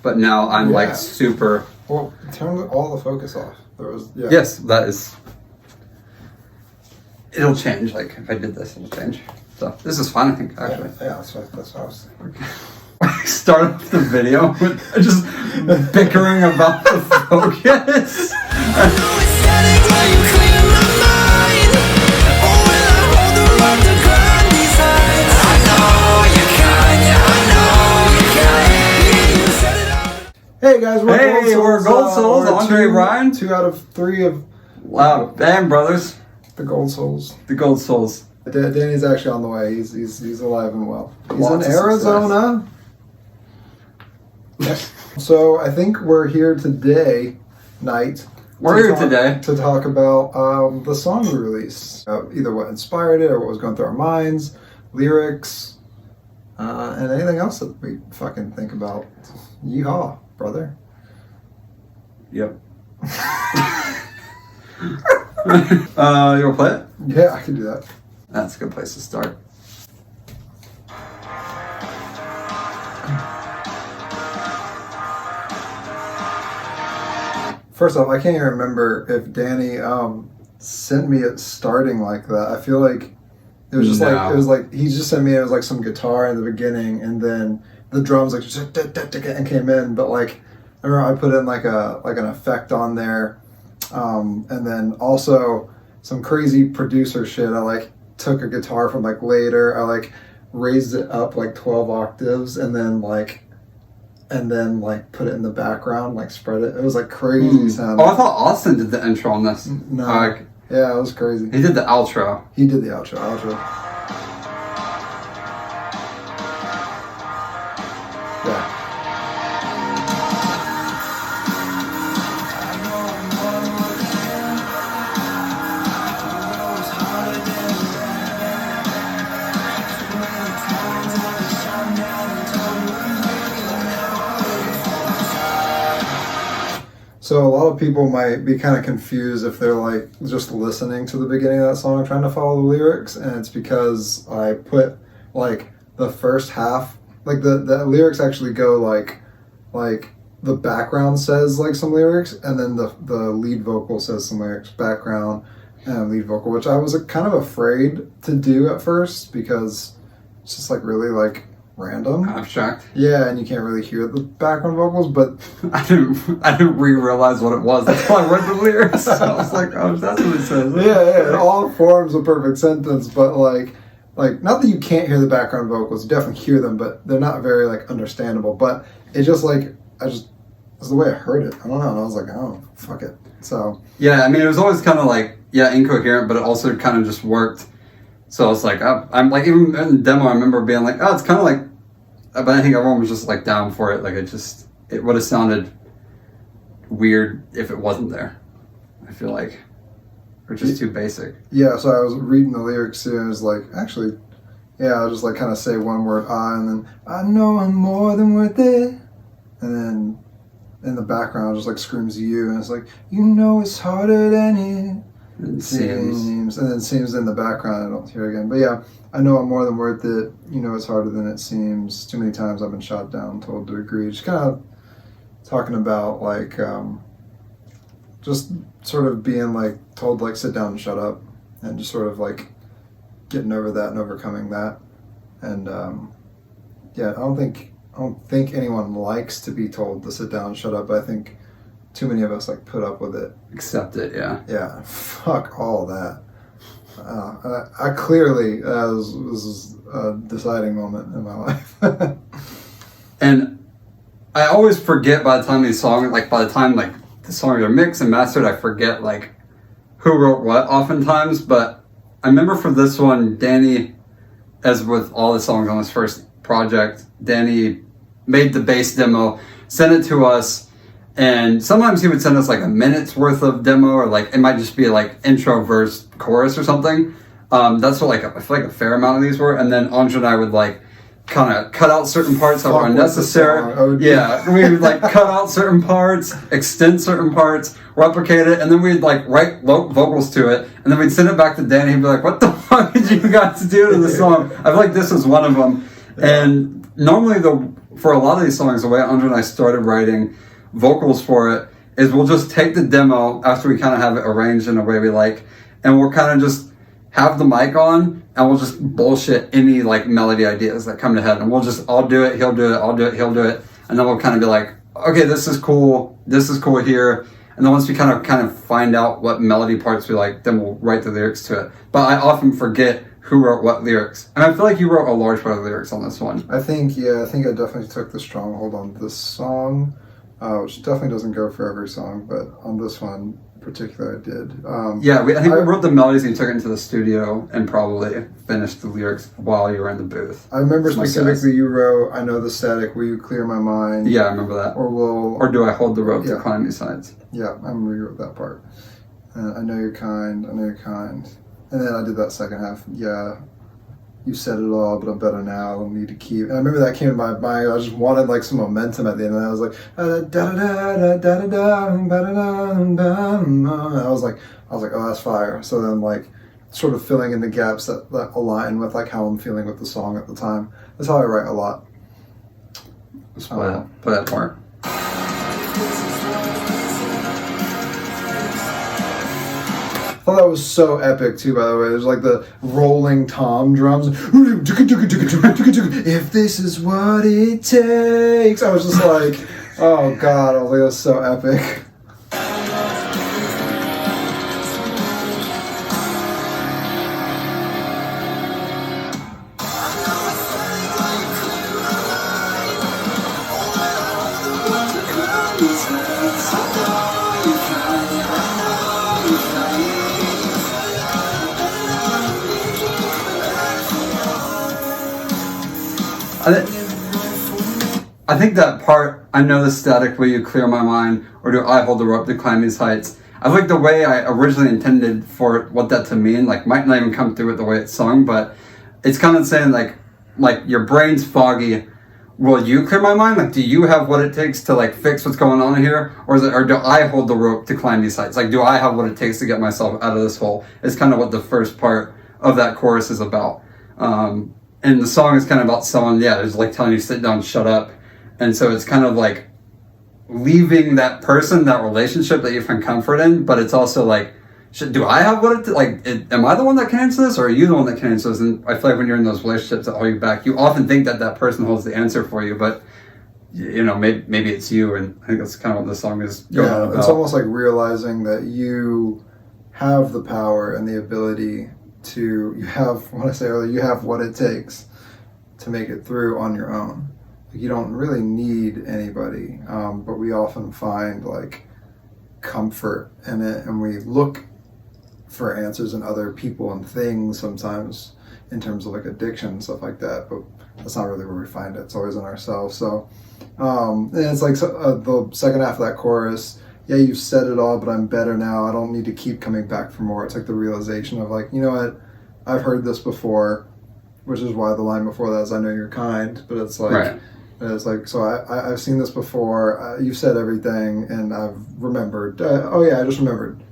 but now I'm like super. Well, turn all the focus off. There was Yes, that is. It'll change. Like if I did this, it'll change. So this is fun, I think. Actually, yeah, that's what I was thinking. Start off the video with just bickering about the focus. Hey guys, we're Gold Souls. Andre Ryan. 2 out of 3 of Band Brothers. The Gold Souls. The Gold Souls. Danny's actually on the way. He's alive and well. He's Lots in of Arizona. So I think we're here today night. We're here today to talk about the song we released. Either what inspired it or what was going through our minds, lyrics, and anything else that we fucking think about. Yeehaw, brother. Yep. You wanna play it? Yeah, I can do that. That's a good place to start. First off, I can't even remember if Danny sent me it starting like that. I feel like it was just like he just sent me it was like some guitar in the beginning, and then the drums like just and came in. But like I remember I put in like an effect on there, and then also some crazy producer shit. I like took a guitar from like later. I like raised it up like 12 octaves, and then put it in the background, like spread it. It was like crazy sound. Oh, I thought Austin did the intro on this. No. Yeah, it was crazy. He did the outro. He did the outro. Yeah. So a lot of people might be kind of confused if they're like just listening to the beginning of that song trying to follow the lyrics, and it's because I put like the first half, like the lyrics actually go like the background says like some lyrics, and then the lead vocal says some lyrics, background and lead vocal, which I was kind of afraid to do at first because it's just like really like random, abstract. Yeah, and you can't really hear the background vocals, but I didn't realize what it was. That's why I read the lyrics. So I was like, oh, that's what it says. Yeah, it all forms a perfect sentence, but like not that you can't hear the background vocals, you definitely hear them, but they're not very like understandable. But it's just like it's the way I heard it. I don't know, and I was like, oh, fuck it. So yeah, I mean, it was always kind of like incoherent, but it also kind of just worked. So I was like, I'm like, even in the demo, I remember being like, oh, it's kind of like, but I think everyone was just like down for it. Like it would have sounded weird if it wasn't there. I feel like, or just too basic. Yeah, so I was reading the lyrics too, and it was like, actually, yeah, I'll just like kind of say one word, and then, I know I'm more than worth it. And then in the background, it just like screams you, and it's like, you know it's harder than it. It seems. And then seems in the background. I don't hear it again. But yeah, I know I'm more than worth it. You know it's harder than it seems. Too many times I've been shot down, told to agree. Just kind of talking about like just sort of being like told like sit down and shut up, and just sort of like getting over that and overcoming that. And yeah, I don't think anyone likes to be told to sit down and shut up. But I think too many of us like put up with it. Accept it, yeah. Yeah, fuck all that. I clearly, this is a deciding moment in my life. And I always forget by the time the songs are mixed and mastered, I forget like who wrote what oftentimes. But I remember for this one, Danny, as with all the songs on this first project, Danny made the bass demo, sent it to us. And sometimes he would send us like a minute's worth of demo, or like it might just be like intro, verse, chorus or something. That's what like I feel like a fair amount of these were. And then Andre and I would like kind of cut out certain parts that were unnecessary. Yeah, we would like cut out certain parts, extend certain parts, replicate it, and then we'd like write vocals to it, and then we'd send it back to Danny. He'd be like, "What the fuck did you guys do to the song?" I feel like this was one of them. And normally for a lot of these songs, the way Andrew and I started writing vocals for it is we'll just take the demo after we kind of have it arranged in a way we like, and we'll kind of just have the mic on, and we'll just bullshit any like melody ideas that come to head, and I'll do it, he'll do it, I'll do it, he'll do it, and then we'll kind of be like, okay, this is cool here, and then once we kind of find out what melody parts we like, then we'll write the lyrics to it. But I often forget who wrote what lyrics, and I feel like you wrote a large part of the lyrics on this one. I think I definitely took the stronghold on this song, which definitely doesn't go for every song, but on this one in particular I did. I think we wrote the melodies and you took it into the studio and probably finished the lyrics while you were in the booth. I remember specifically you wrote, I know the static, will you clear my mind? Yeah, I remember that. Or do I hold the rope to climb these sides? Yeah, I remember you wrote that part. I know you're kind, And then I did that second half. Yeah, you said it all, but I'm better now. I don't need to keep. And I remember that came in my mind. I just wanted like some momentum at the end, and I was like, da da da da da da da. I was like, oh, that's fire. So then like, sort of filling in the gaps that align with like how I'm feeling with the song at the time. That's how I write a lot. Let's play that part. I thought that was so epic too, by the way. There's like the rolling tom drums. If this is what it takes. I was just like, oh God, I was like, that's so epic. I think that part, I know the static, will you clear my mind, or do I hold the rope to climb these heights? I like the way I originally intended for what that to mean, like might not even come through with the way it's sung, but it's kind of saying like your brain's foggy, will you clear my mind? Like, do you have what it takes to like fix what's going on here? Or do I hold the rope to climb these heights? Like, do I have what it takes to get myself out of this hole? It's kind of what the first part of that chorus is about. And the song is kind of about someone, is like telling you sit down, shut up. And so it's kind of like leaving that person, that relationship that you find comfort in, but it's also like, do I have what am I the one that can answer this, or are you the one that can answer this? And I feel like when you're in those relationships that hold you back, you often think that person holds the answer for you, but maybe it's you, and I think that's kind of what the song is going on about. It's almost like realizing that you have the power and the ability to, you have what it takes to make it through on your own. You don't really need anybody, but we often find like comfort in it, and we look for answers in other people and things sometimes in terms of like addiction and stuff like that, but that's not really where we find it. It's always in ourselves. So and it's like the second half of that chorus, you've said it all, but I'm better now. I don't need to keep coming back for more. It's like the realization of like, you know what, I've heard this before, which is why the line before that is I know you're kind, but it's like, right. It's like, so I've seen this before, you've said everything, and I've remembered, I just remembered,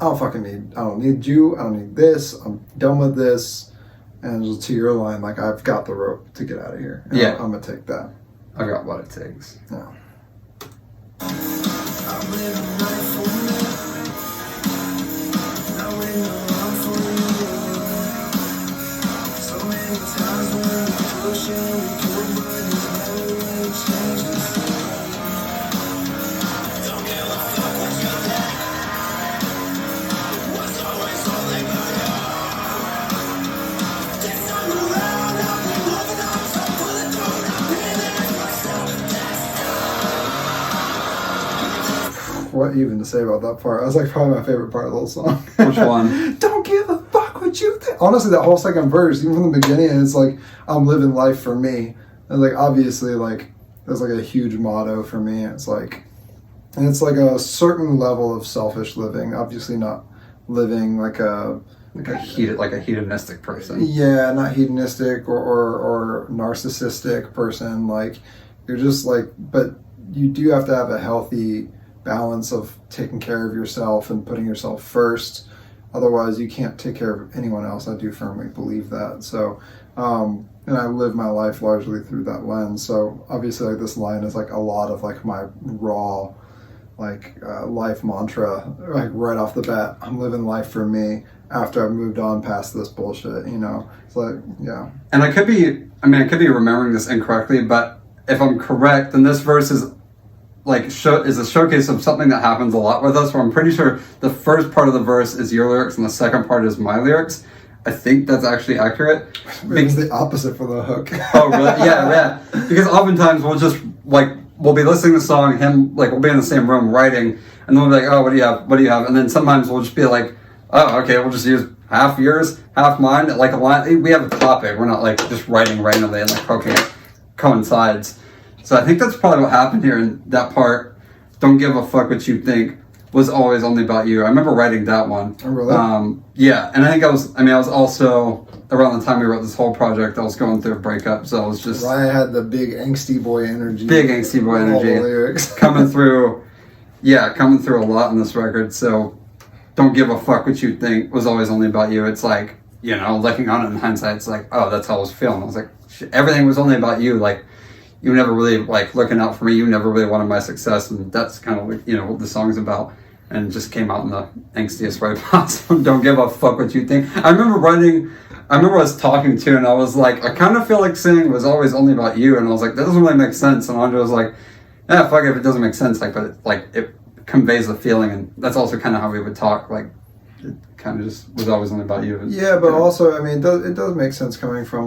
I don't need you, I don't need this, I'm done with this, and just to your line, like, I've got the rope to get out of here, and I'm gonna take that. I've got what it takes. Yeah. What even to say about that part? That's like probably my favorite part of the whole song. Which one? Don't give a fuck what you think. Honestly, that whole second verse, even from the beginning, it's like, I'm living life for me. And like, obviously, like, there's like a huge motto for me. It's like a certain level of selfish living. Obviously not living like a hedonistic person. Yeah, not hedonistic or narcissistic person. Like, you're just like, but you do have to have a healthy balance of taking care of yourself and putting yourself first. Otherwise, you can't take care of anyone else. I do firmly believe that. So and I live my life largely through that lens. So obviously, like, this line is like a lot of like my raw, like life mantra, like right off the bat. I'm living life for me after I've moved on past this bullshit. You know, it's like, yeah. And I could be remembering this incorrectly, but if I'm correct, then this verse is like is a showcase of something that happens a lot with us. Where I'm pretty sure the first part of the verse is your lyrics and the second part is my lyrics. I think that's actually accurate. It's the opposite for the hook. Oh, really? Yeah. Because oftentimes we'll just we'll be listening to the song, we'll be in the same room writing, and then we'll be like, oh, what do you have? What do you have? And then sometimes we'll just be like, oh, okay, we'll just use half yours, half mine, like a line. We have a topic. We're not like just writing randomly and like hooking it coincides. So I think that's probably what happened here in that part. Don't give a fuck what you think was always only about you. I remember writing that one. Oh, really? Yeah, and I think I was also around the time we wrote this whole project, I was going through a breakup, so I was just... Ryan had the big angsty boy energy. Coming through a lot in this record, so don't give a fuck what you think was always only about you. It's like, you know, looking on it in hindsight, it's like, oh, that's how I was feeling. I was like, shit, everything was only about you. Like, you never really, like, looking out for me. You never really wanted my success, and that's kind of what, you know, what the song's about. And it just came out in the angstiest way possible. Don't give a fuck what you think. I remember I was talking to, and I was like, I kind of feel like singing was always only about you. And I was like, that doesn't really make sense. And Andre was like, yeah, fuck it if it doesn't make sense. Like, but it conveys the feeling. And that's also kind of how we would talk. Like, it kind of just was always only about you. Yeah, but also, I mean, it does make sense coming from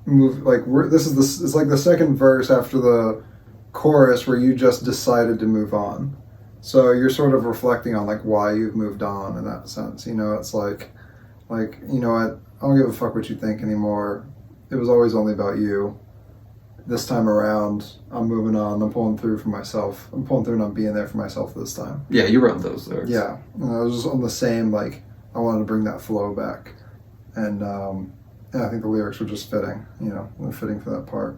it's like the second verse after the chorus where you just decided to move on. So you're sort of reflecting on like why you've moved on in that sense. You know, it's like, you know, I don't give a fuck what you think anymore. It was always only about you. This time around, I'm moving on. I'm pulling through for myself. I'm pulling through and I'm being there for myself this time. Yeah, you wrote those lyrics. Yeah. And I was just on the same, like, I wanted to bring that flow back. And I think the lyrics were just fitting, you know, they're fitting for that part.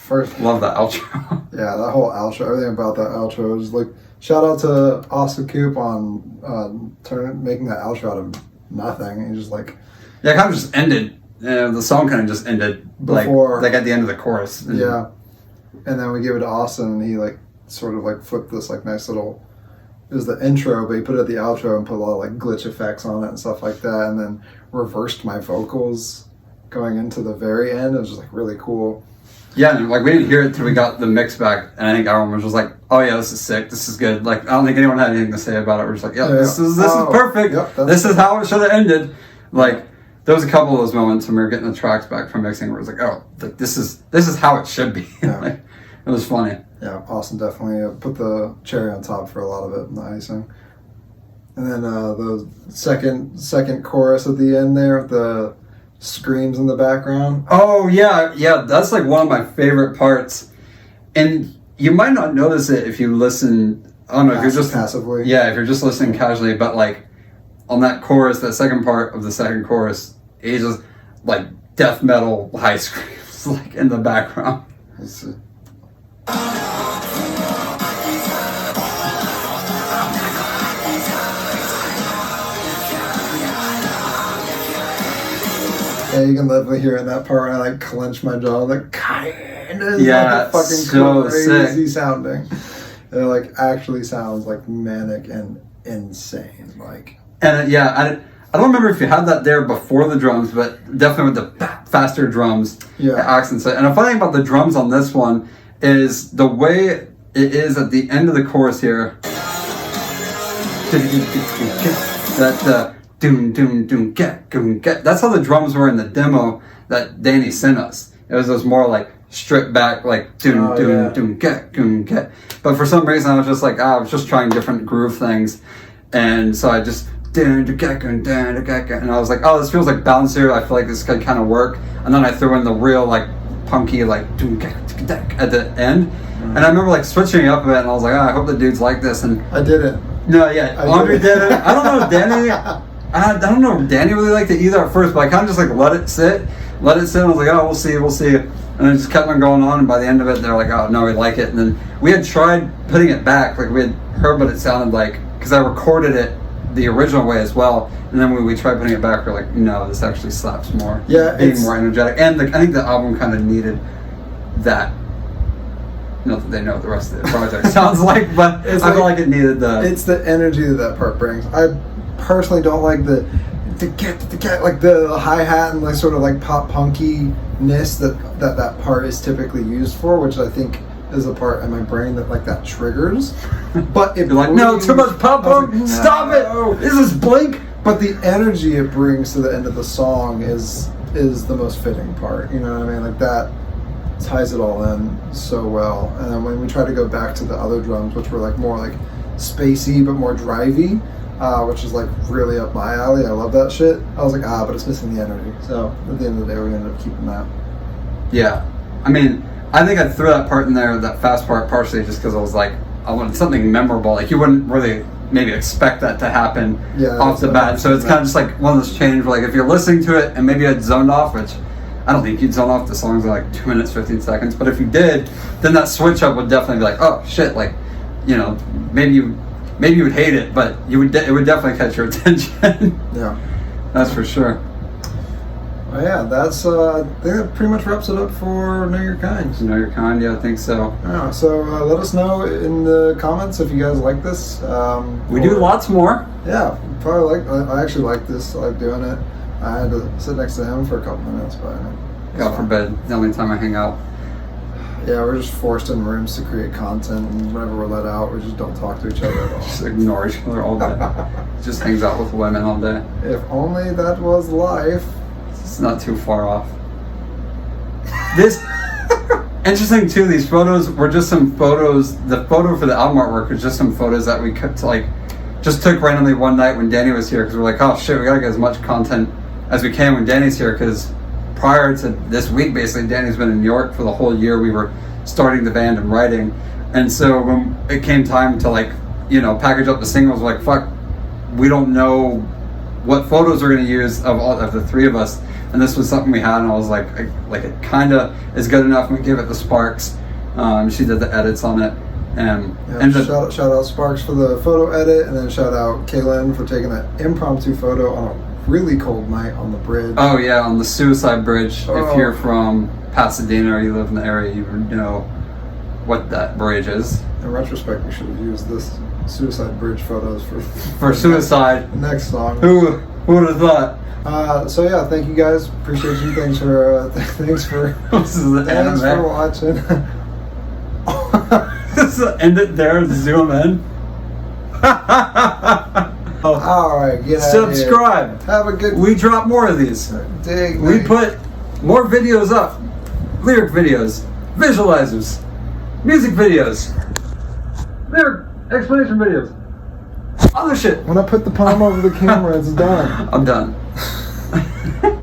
First, love that outro. Yeah, that whole outro, everything about that outro is like, shout out to Oscar Coop on making that outro out of nothing. He just like, yeah, it kind of just ended. The song kind of just ended before, like at the end of the chorus. And yeah, and then we gave it to Austin, and he like sort of like flipped this like nice little. It was the intro, but he put it at the outro and put a lot of like glitch effects on it and stuff like that, and then reversed my vocals going into the very end. It was just like really cool. Yeah, and like we didn't hear it till we got the mix back, and I think everyone was just like, "Oh yeah, this is sick. This is good." Like I don't think anyone had anything to say about it. We're just like, this is perfect. Yep, this is how it should have ended." Like there was a couple of those moments when we were getting the tracks back from mixing where it was like, "Oh, like this is how it should be." Yeah. Like, it was funny. Yeah, Austin definitely put the cherry on top for a lot of it in the icing. And then the second chorus at the end there, the screams in the background. Oh yeah, that's like one of my favorite parts. And you might not notice it if you listen. I don't know if you're just passively. Yeah, if you're just listening casually. But like on that chorus, that second part of the second chorus, it's just like death metal high screams like in the background. Let's see. Yeah, you can definitely hear in that part when I like clench my jaw, like kind of like fucking so crazy sick. sounding. It like actually sounds like manic and insane. Like, and I don't remember if you had that there before the drums, but definitely with the faster drums, yeah, the accents. And the funny thing about the drums on this one is the way it is at the end of the chorus here. That doom doom doom get doom get. That's how the drums were in the demo that Danny sent us. It was those more like stripped back, like doom doom doom get. But for some reason, I was just like, I was just trying different groove things, and so I just and I was like, oh, this feels like bouncier. I feel like this could kind of work. And then I threw in the real like punky like at the end. And I remember like switching it up a bit, and I was like, oh, I hope the dudes like this. And I didn't. No, yeah, Andre did it. I don't know if Danny. I don't know if Danny really liked it either at first, but I kind of just like let it sit. And I was like, oh, we'll see. And then just kept on going on, and by the end of it, they're like, oh no, we like it. And then we had tried putting it back, like we had heard what it sounded like, because I recorded it the original way as well. And then when we tried putting it back, we're like, no, this actually slaps more. Yeah, being more energetic. And I think the album kind of needed that. Not that they know what the rest of the project sounds like, but I feel like it needed the... It's the energy that part brings. I personally don't like the like the hi-hat and like sort of like pop punkiness that part is typically used for, which I think is the part in my brain that triggers. But it You're like, no, too much pop punk, like, stop it! Is this Blink? But the energy it brings to the end of the song is the most fitting part. You know what I mean? Like that ties it all in so well. And then when we try to go back to the other drums, which were like more like spacey but more drivey, which is like really up my alley. I love that shit. I was like, but it's missing the energy. So at the end of the day, we ended up keeping that. Yeah, I mean, I think I threw that part in there, that fast part, partially just because I was like, I wanted something memorable. Like you wouldn't really maybe expect that to happen off the bat. So it's kind of just like one of those changes where like if you're listening to it and maybe I'd zoned off, which I don't think you'd zone off. The songs are like 2 minutes, 15 seconds. But if you did, then that switch up would definitely be like, oh shit, like, you know, maybe you would hate it, but it would definitely catch your attention. Yeah, that's for sure. Well, yeah, that's I think that pretty much wraps it up for Know Your Kind. Know Your Kind, yeah, I think so. Yeah, so let us know in the comments if you guys like this. We do lots more. Yeah, probably I actually like this. I like doing it. I had to sit next to him for a couple minutes, but God forbid, the only time I hang out. Yeah, we're just forced in rooms to create content, and whenever we're let out, we just don't talk to each other at all. Just ignore each other all day. Just hangs out with women all day. If only that was life. It's not too far off. This interesting too. These photos were just some photos. The photo for the album artwork was just some photos that we just took randomly one night when Danny was here, because we're like, oh shit, we gotta get as much content as we can when Danny's here, because prior to this week, basically, Danny's been in New York for the whole year. We were starting the band and writing, and so when it came time to package up the singles, we're like, fuck, we don't know what photos we're gonna use of the three of us, and this was something we had, and I was like it kind of is good enough. We give it to Sparks. She did the edits on it. Shout out Sparks for the photo edit, and then shout out Kaylin for taking that impromptu photo on a really cold night on the bridge. Oh yeah, on the Suicide Bridge. Oh. If you're from Pasadena or you live in the area, you know what that bridge is. In retrospect, we should have used this Suicide Bridge photos for Suicide. Next song. Who would have thought? So yeah, thank you guys. Appreciate you. Thanks for this is the thanks for watching. End it there and zoom in. Alright, subscribe. Have a good... We drop more of these. We put more videos up. Lyric videos, visualizers, music videos, lyric explanation videos, other shit. When I put the palm over the camera, it's done. I'm done.